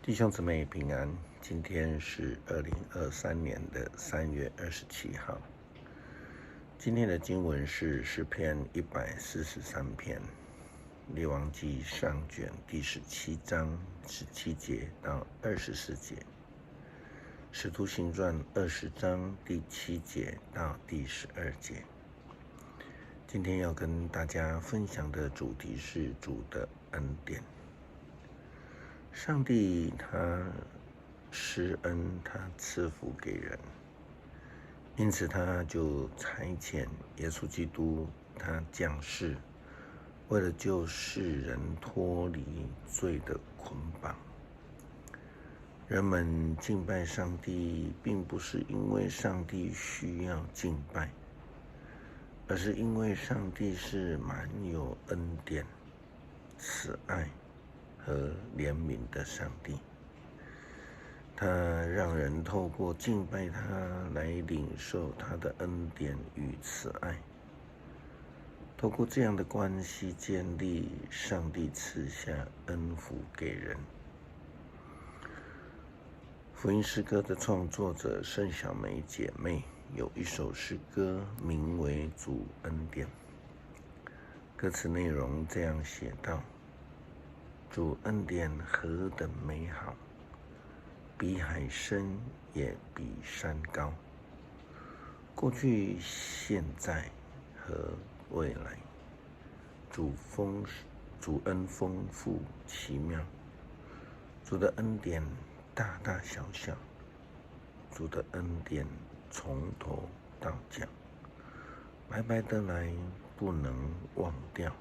弟兄姊妹平安，今天是2023年的3月27号。今天的经文是诗篇143篇，列王纪上卷第17章17节到24节，使徒行传20章第7节到第12节。今天要跟大家分享的主题是主的恩典。上帝他施恩，他赐福给人，因此他就差遣耶稣基督，他降世，为了救世人脱离罪的捆绑。人们敬拜上帝，并不是因为上帝需要敬拜，而是因为上帝是满有恩典、慈爱和怜悯的上帝。他让人透过敬拜他来领受他的恩典与慈爱，透过这样的关系建立上帝赐下恩福给人。福音诗歌的创作者盛小梅姐妹有一首诗歌，名为《主恩典》。歌词内容这样写道：主恩典何等美好，比海深也比山高，过去现在和未来，主恩丰富奇妙，主的恩典大大小小，主的恩典从头到脚，白白得来不能忘掉，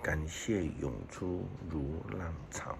感谢涌出如浪潮。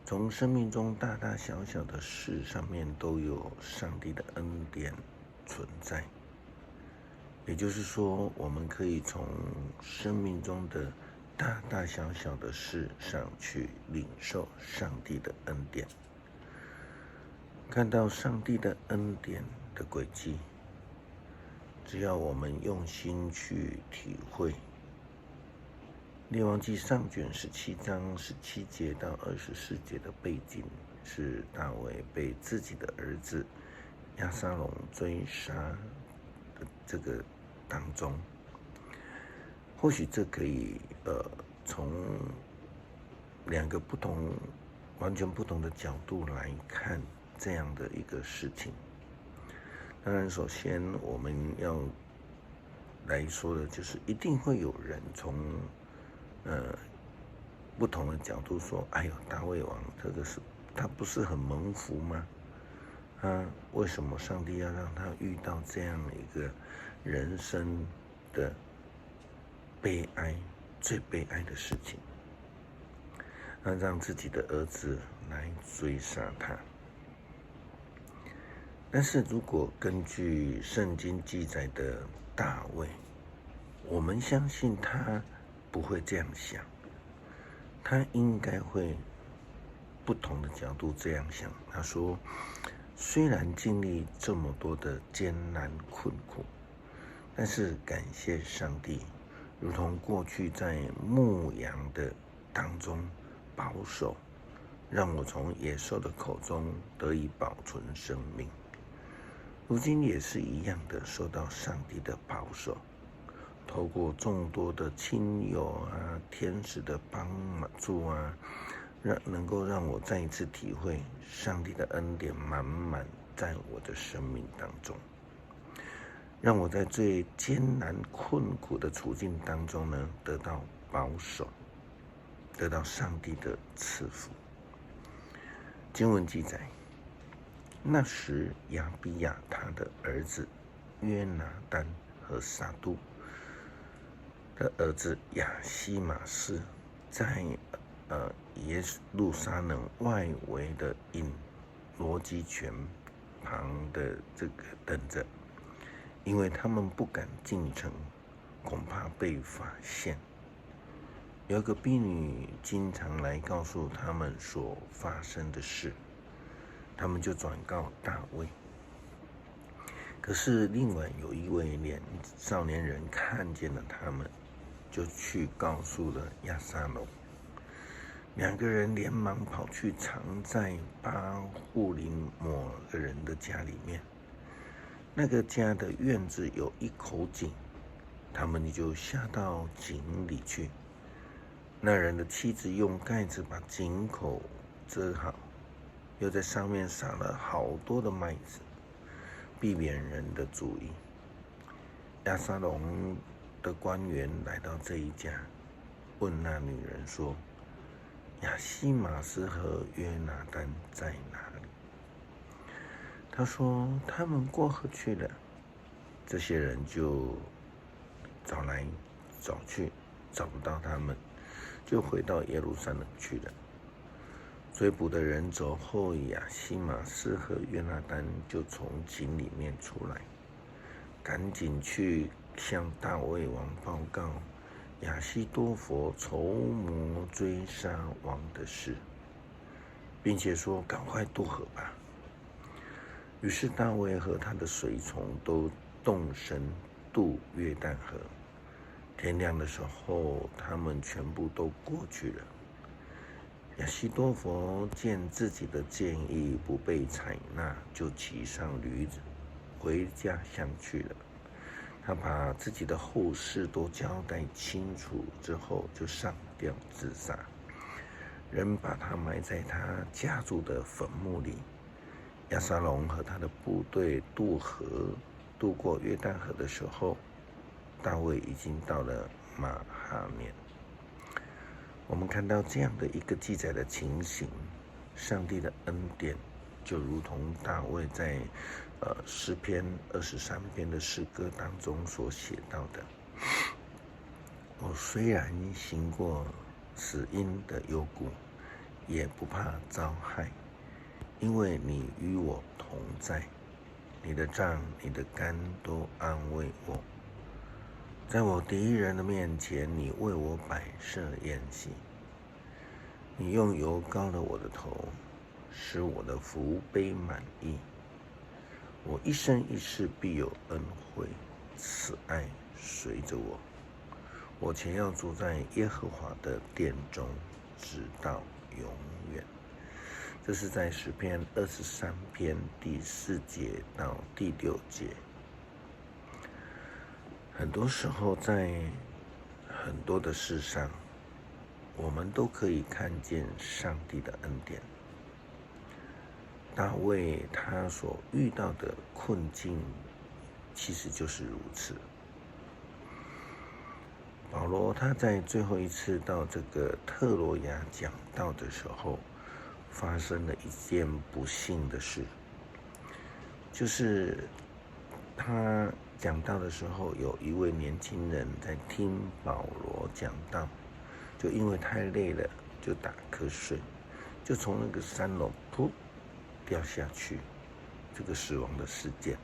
从生命中大大小小的事上面都有上帝的恩典存在，也就是说，我们可以从生命中的大大小小的事上去领受上帝的恩典，看到上帝的恩典的轨迹。只要我们用心去体会，列王纪上卷17章17节到24节的背景是大卫被自己的儿子押沙龙追杀的这个当中，或许这可以从两个完全不同的角度来看这样的一个事情。当然，首先我们要来说的就是，一定会有人从不同的角度说：“哎呦，大卫王他不是很蒙福吗？为什么上帝要让他遇到这样一个人生的悲哀，最悲哀的事情？让自己的儿子来追杀他。”但是如果根据圣经记载的大卫，我们相信他不会这样想，他应该会不同的角度这样想。他说，虽然经历这么多的艰难困苦，但是感谢上帝，如同过去在牧羊的当中保守，让我从野兽的口中得以保存生命。如今也是一样的，受到上帝的保守，透过众多的亲友啊、天使的帮助啊，能够让我再一次体会上帝的恩典满满在我的生命当中，让我在最艰难困苦的处境当中呢，得到保守，得到上帝的赐福。经文记载，那时亚比亚他的儿子约拿单和撒督的儿子亚西玛斯在耶路撒冷外围的隐罗基泉旁的这个等着，因为他们不敢进城，恐怕被发现。有个婢女经常来告诉他们所发生的事，他们就转告大卫。可是另外有一位少年人看见了他们，就去告诉了押沙龙。2个人连忙跑去藏在巴户林某个人的家里面。那个家的院子有一口井，他们就下到井里去。那人的妻子用盖子把井口遮好，又在上面撒了好多的麦子，避免人的注意。亚撒龙的官员来到这一家，问那女人说：亚西玛斯和约拿单在哪里？他说：他们过河去了。这些人就找来找去，找不到他们，就回到耶路撒冷去了。追捕的人走后，亚西玛斯和约拿单就从井里面出来，赶紧去向大卫王报告亚西多弗筹谋追杀王的事，并且说：赶快渡河吧。于是大卫和他的随从都动身渡约旦河。天亮的时候，他们全部都过去了。亚西多弗见自己的建议不被采纳，就骑上驴子回家乡去了。他把自己的后事都交代清楚之后，就上吊自杀。人把他埋在他家族的坟墓里。亚撒龙和他的部队渡过约旦河的时候，大卫已经到了马哈念。我们看到这样的一个记载的情形，上帝的恩典就如同大卫在诗篇23篇的诗歌当中所写到的：我虽然行过死荫的幽谷，也不怕遭害，因为你与我同在，你的杖你的竿都安慰我。在我敌人的面前，你为我摆设宴席，你用油膏了我的头，使我的福杯满溢。我一生一世必有恩惠，慈爱随着我。我且要住在耶和华的殿中，直到永远。这是在诗篇23篇第4节到第6节。很多时候，在很多的事上，我们都可以看见上帝的恩典。大卫他所遇到的困境，其实就是如此。保罗他在最后一次到这个特罗亚讲道的时候，发生了一件不幸的事，就是他讲道的时候，有一位年轻人在听保罗讲道，就因为太累了，就打瞌睡，就从那个3楼噗掉下去，这个死亡的事件。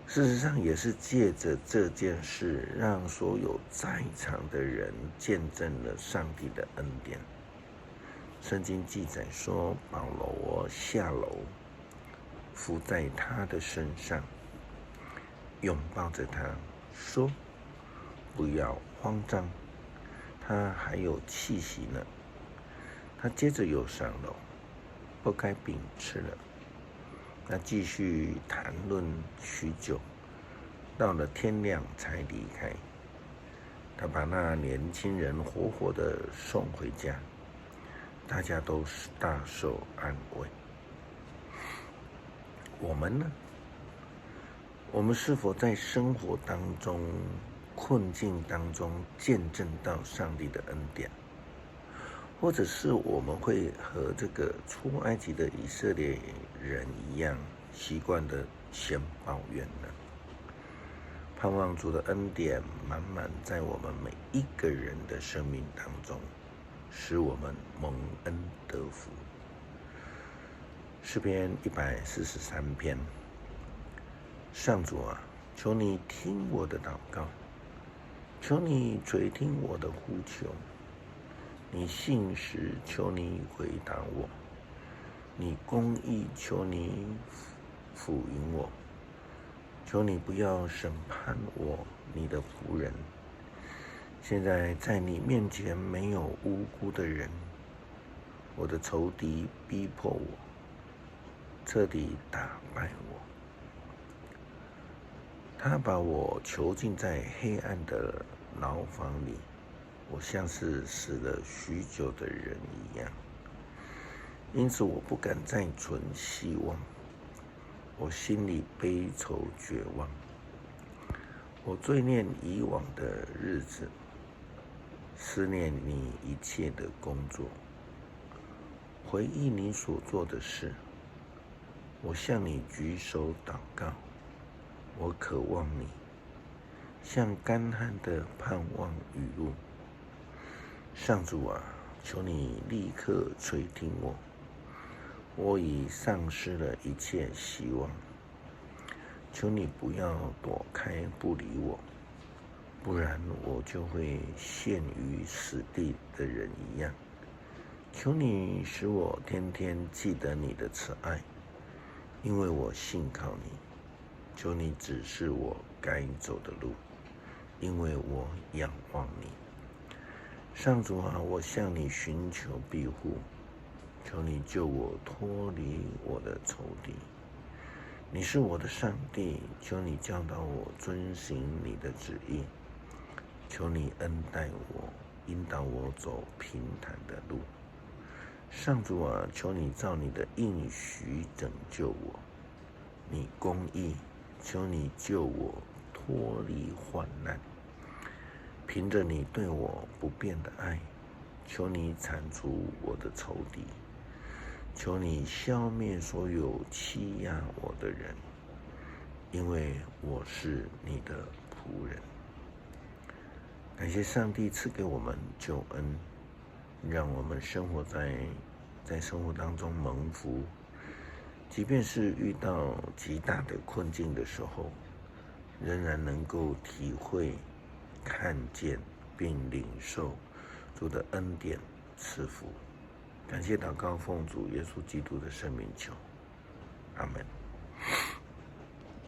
事实上，也是借着这件事，让所有在场的人见证了上帝的恩典。圣经记载说，保罗下楼，伏在他的身上，拥抱着他，说：不要慌张，他还有气息呢。他接着又上楼，剥开饼吃了。他继续谈论许久，到了天亮才离开。他把那年轻人活活的送回家，大家都大受安慰。我们呢？我们是否在生活当中、困境当中见证到上帝的恩典？或者是我们会和这个出埃及的以色列人一样，习惯的先抱怨呢？盼望主的恩典满满在我们每一个人的生命当中，使我们蒙恩得福。诗篇143篇，上主啊，求你听我的祷告，求你垂听我的呼求。你信实，求你回答我；你公义，求你抚允我。求你不要审判我，你的仆人，现在在你面前没有无辜的人，我的仇敌逼迫我，彻底打败我。他把我囚禁在黑暗的牢房里，我像是死了许久的人一样。因此我不敢再存希望，我心里悲愁绝望。我追念以往的日子，思念你一切的工作，回忆你所做的事。我向你举手祷告，我渴望你，像干旱的盼望雨露。上主啊，求你立刻垂听我，我已丧失了一切希望。求你不要躲开不理我，不然我就会陷于死地的人一样。求你使我天天记得你的慈爱，因为我信靠你。求你指示我该走的路，因为我仰望你。上主啊，我向你寻求庇护，求你救我脱离我的仇敌。你是我的上帝，求你教导我遵行你的旨意。求你恩待我，引导我走平坦的路。上主啊，求你照你的应许拯救我。你公义，求你救我脱离患难。凭着你对我不变的爱，求你铲除我的仇敌。求你消灭所有欺压我的人，因为我是你的仆人。感谢上帝赐给我们救恩，让我们生活在生活当中蒙福。即便是遇到极大的困境的时候，仍然能够体会、看见并领受主的恩典赐福。感谢祷告，奉主耶稣基督的圣名求，阿们。